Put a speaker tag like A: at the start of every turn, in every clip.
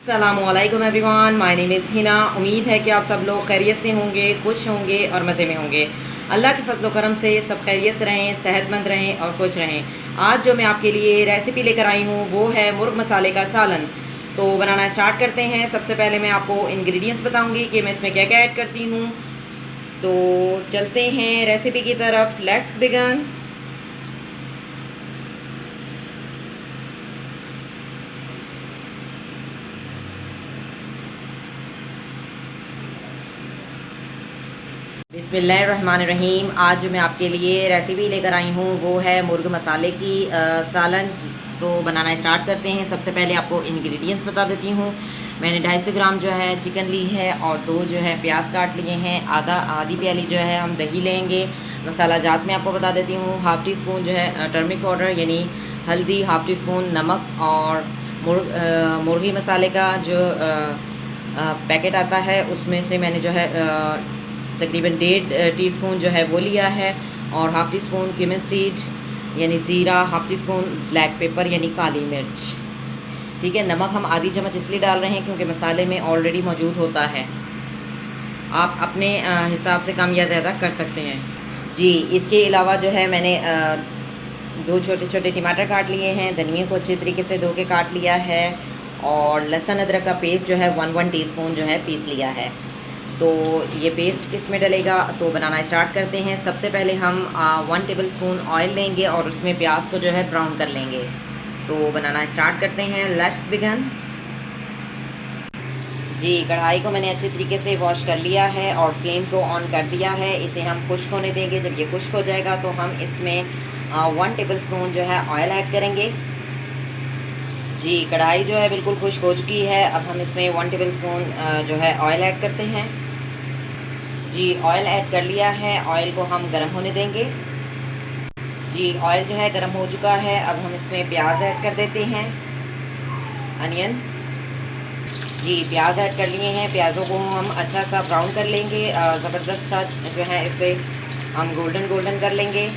A: अस्सलामुअलैकुम everyone, my name is Hina. उम्मीद है कि आप सब लोग खैरियत से होंगे, खुश होंगे और मज़े में होंगे। अल्लाह के फजल करम से सब खैरियत से रहें, सेहतमंद रहें और खुश रहें। आज जो मैं आपके लिए रेसिपी लेकर आई हूँ वो है मुर्ग मसाले का सालन। तो बनाना स्टार्ट करते हैं। सबसे पहले मैं आपको इंग्रेडिएंट्स बताऊँगी कि मैं इसमें क्या क्या ऐड करती हूँ। तो चलते हैं रेसिपी की तरफ। Let's begin. बिस्मिल्लाहिर्रहमानिर्रहीम। आज जो मैं आपके लिए रेसिपी लेकर आई हूँ वो है मुर्ग मसाले की सालन। तो बनाना स्टार्ट करते हैं। सबसे पहले आपको इंग्रेडिएंट्स बता देती हूँ। मैंने 250 ग्राम जो है चिकन ली है और 2 जो है प्याज काट लिए हैं। आधी प्याली जो है हम दही लेंगे। मसाला जात में आपको बता देती हूँ। हाफ़ टी स्पून जो है टर्मिक पाउडर यानी हल्दी, हाफ़ टी स्पून नमक और मुर्गी मसाले का जो पैकेट आता है उसमें से मैंने जो है तकरीबन 1.5 टीस्पून जो है वो लिया है। और half tea spoon cumin seed यानी ज़ीरा, half tea spoon black pepper यानी काली मिर्च। ठीक है। नमक हम आधी चम्मच इसलिए डाल रहे हैं क्योंकि मसाले में ऑलरेडी मौजूद होता है। आप अपने हिसाब से कम या ज़्यादा कर सकते हैं। जी, इसके अलावा जो है मैंने 2 छोटे छोटे टमाटर काट लिए हैं। धनिया को अच्छे तरीके से धो के काट लिया है। और लहसुन अदरक का पेस्ट जो है 1 टीस्पून जो है पीस लिया है। तो ये पेस्ट किस में डलेगा, तो बनाना स्टार्ट करते हैं। सबसे पहले हम 1 टेबल स्पून ऑयल लेंगे और उसमें प्याज को जो है ब्राउन कर लेंगे। तो बनाना स्टार्ट करते हैं। Let's begin. जी, कढ़ाई को मैंने अच्छे तरीके से वॉश कर लिया है और फ्लेम को ऑन कर दिया है। इसे हम खुश्क होने देंगे। जब ये खुश्क हो जाएगा तो हम इसमें 1 टेबल स्पून जो है ऑयल ऐड करेंगे। जी, कढ़ाई जो है बिल्कुल खुश्क हो चुकी है। अब हम इसमें 1 टेबल स्पून जो है ऑयल ऐड करते हैं। जी, ऑयल ऐड कर लिया है। ऑयल को हम गर्म होने देंगे। जी, ऑयल जो है गर्म हो चुका है। अब हम इसमें प्याज ऐड कर देते हैं, अनियन। जी, प्याज ऐड कर लिए हैं। प्याज़ों को हम अच्छा सा ब्राउन कर लेंगे। ज़बरदस्त सा जो है इसे हम गोल्डन गोल्डन कर लेंगे।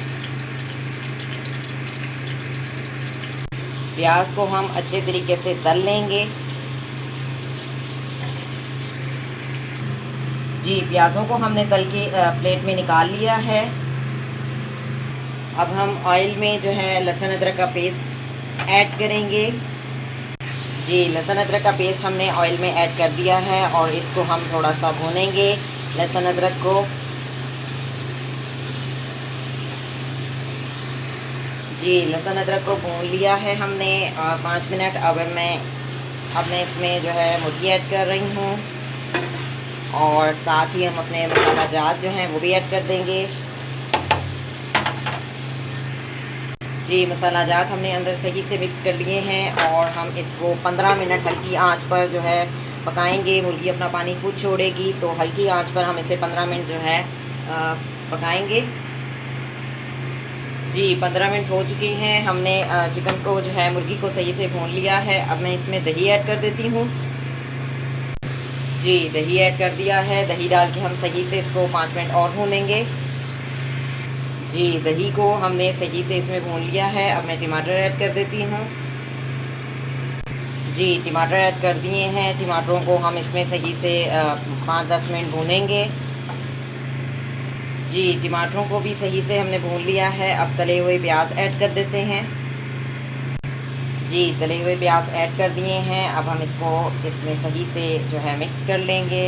A: प्याज को हम अच्छे तरीके से तल लेंगे। जी, प्याज़ों को हमने तल के प्लेट में निकाल लिया है। अब हम ऑयल में जो है लहसुन अदरक का पेस्ट ऐड करेंगे। जी, लहसुन अदरक का पेस्ट हमने ऑयल में ऐड कर दिया है और इसको हम थोड़ा सा भूनेंगे लहसुन अदरक को। जी, लहसुन अदरक को भून लिया है हमने 5 मिनट। अब मैं इसमें जो है मुर्गी ऐड कर रही हूँ और साथ ही हम अपने मसाला जात जो हैं वो भी ऐड कर देंगे। जी, मसाला जात हमने अंदर सही से मिक्स कर लिए हैं और हम इसको 15 मिनट हल्की आंच पर जो है पकाएंगे। मुर्गी अपना पानी खुद छोड़ेगी तो हल्की आंच पर हम इसे 15 मिनट जो है पकाएंगे। जी, 15 मिनट हो चुकी हैं। हमने चिकन को जो है मुर्गी को सही से भून लिया है। अब मैं इसमें दही ऐड कर देती हूँ। जी, दही ऐड कर दिया है। दही डाल के हम सही से इसको 5 मिनट और भूनेंगे। जी, दही को हमने सही से इसमें भून लिया है। अब मैं टमाटर ऐड कर देती हूँ। जी, टमाटर ऐड कर दिए हैं। टमाटरों को हम इसमें सही से 5-10 मिनट भूनेंगे। जी, टमाटरों को भी सही से हमने भून लिया है। अब तले हुए प्याज ऐड कर देते हैं। जी, तले हुए प्याज ऐड कर दिए हैं। अब हम इसको इसमें सही से जो है मिक्स कर लेंगे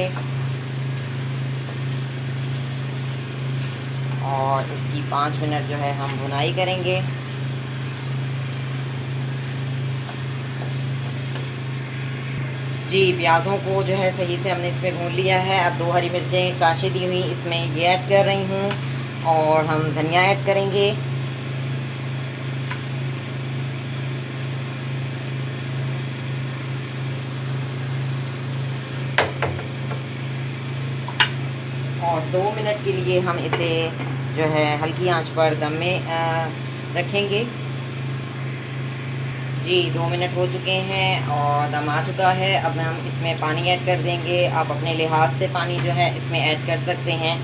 A: और इसकी 5 मिनट जो है हम भुनाई करेंगे। जी, प्याज़ों को जो है सही से हमने इसमें भून लिया है। अब 2 हरी मिर्चें काशी दी हुई इसमें ये ऐड कर रही हूँ और हम धनिया ऐड करेंगे। और 2 मिनट के लिए हम इसे जो है हल्की आंच पर दम में रखेंगे। जी, 2 मिनट हो चुके हैं और दम आ चुका है। अब हम इसमें पानी ऐड कर देंगे। आप अपने लिहाज से पानी जो है इसमें ऐड कर सकते हैं।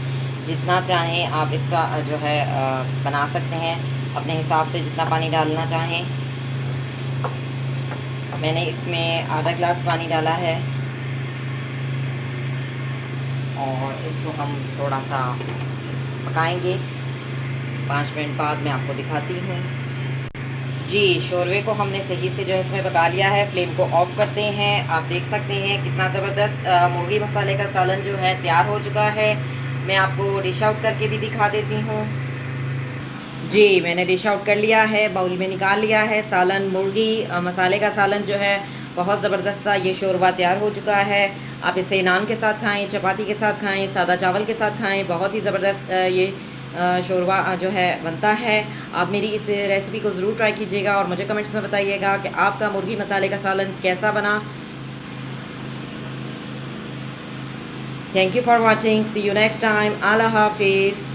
A: जितना चाहें आप इसका जो है बना सकते हैं अपने हिसाब से जितना पानी डालना चाहें। मैंने इसमें आधा गिलास पानी डाला है और इसको हम थोड़ा सा पकाएंगे। 5 मिनट बाद मैं आपको दिखाती हूँ। जी, शोरवे को हमने सही से जो है इसमें पका लिया है। फ्लेम को ऑफ करते हैं। आप देख सकते हैं कितना ज़बरदस्त मुर्गी मसाले का सालन जो है तैयार हो चुका है। मैं आपको डिश आउट करके भी दिखा देती हूँ। जी, मैंने डिश आउट कर लिया है, बाउल में निकाल लिया है। सालन मुर्गी मसाले का सालन जो है बहुत ज़बरदस्त सा ये शोरवा तैयार हो चुका है। आप इसे नान के साथ खाएं, चपाती के साथ खाएं, सादा चावल के साथ खाएं। बहुत ही ज़बरदस्त ये शोरवा जो है बनता है। आप मेरी इस रेसिपी को ज़रूर ट्राई कीजिएगा और मुझे कमेंट्स में बताइएगा कि आपका मुर्गी मसाले का सालन कैसा बना। Thank you for watching. See you next time. अल्लाह हाफिज़।